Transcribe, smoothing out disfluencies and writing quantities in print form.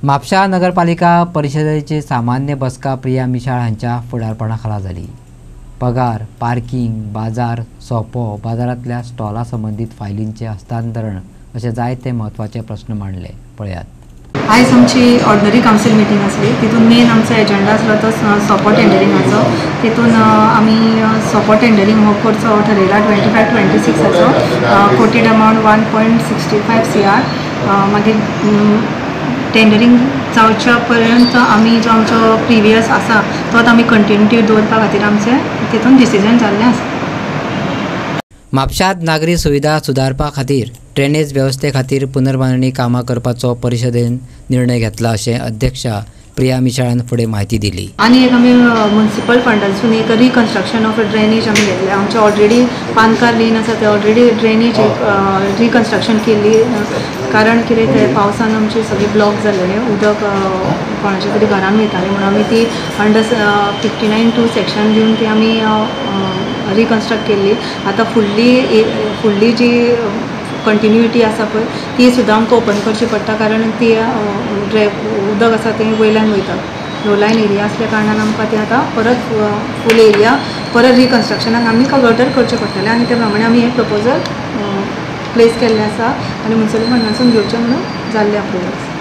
म्हापशा नगरपालिका परिषदेची सामान्य बसका प्रिया मिशाळ हांच्या फुडारपणाखाला जाली। पगार, पार्किंग, बाजार, सोपो, बाजारांतल्या स्टॉला संबंधित फायलींचे हस्तांतरण असे जायते महत्वाचे प्रश्न मांडले। पळयात। आयज आमची ऑर्डिनरी काउन्सिल मीटिंग आसली। तितून मेन आमचो एजेंडा आसलो तो सोपो टेंडरिंगाचो। तितून आमी सोपो टेंडरिंग हो करचो ठरयला 25-26 कोटेड अमाउंट 1.65 CR। मागीर टेंडरिंग जावच्या पर्यंत आमी जो आमचो प्रिवियस आसा तो आमी कंटिन्यूटी दवरपा खातीर आमचे तितून डिसिजन जाल्लें आसा। म्हापशांत नागरी सुविधा सुदारपा खातीर ड्रेनेज वेवस्थे खातीर पुनर्बांधणी कामां करपाचो परिशदेन निर्णय घेतला अशें अध्यक्षा प्रिया मिशाळान फुडें म्हायती दिली। आनी एक आमी म्युनिसिपल फंडांतसून एक रिकन्स्ट्रक्शन ऑफ ड्रेनेज आमी घेतले। आमचे ऑलरेडी पानकार लेन आसा ते ऑलरेडी ड्रेनेज रिकन्स्ट्रक्शन केल्ली। कारण कितें ते पावसान आमचे सगळे ब्लॉक जाल्लेले, उदक कोणाच्या तरी घरान वयतालें म्हणून आमी ती अंडर 59(2) सेक्शन दिवन ती आमी रिकन्स्ट्रक्ट केल्ली। आतां फुडली जी कंटिन्युटी आसा पळय ती सुद्दां आमकां ओपन करची पडटा, कारण ती उदक आसा तें वयल्यान वयता। लो लायन एरिया असल्या कारणान आमकां ती आतां परत फूल एरिया परत रिकन्स्ट्रक्शनाक आमी कवर्टर करचें पडटलें आनी त्या प्रमाणे आमी एक प्रपोजल प्लेस केल्लें आसा आनी म्युनिसिपल फंडांतसून घेवचें म्हणून जाल्लें अप्रुवल्स।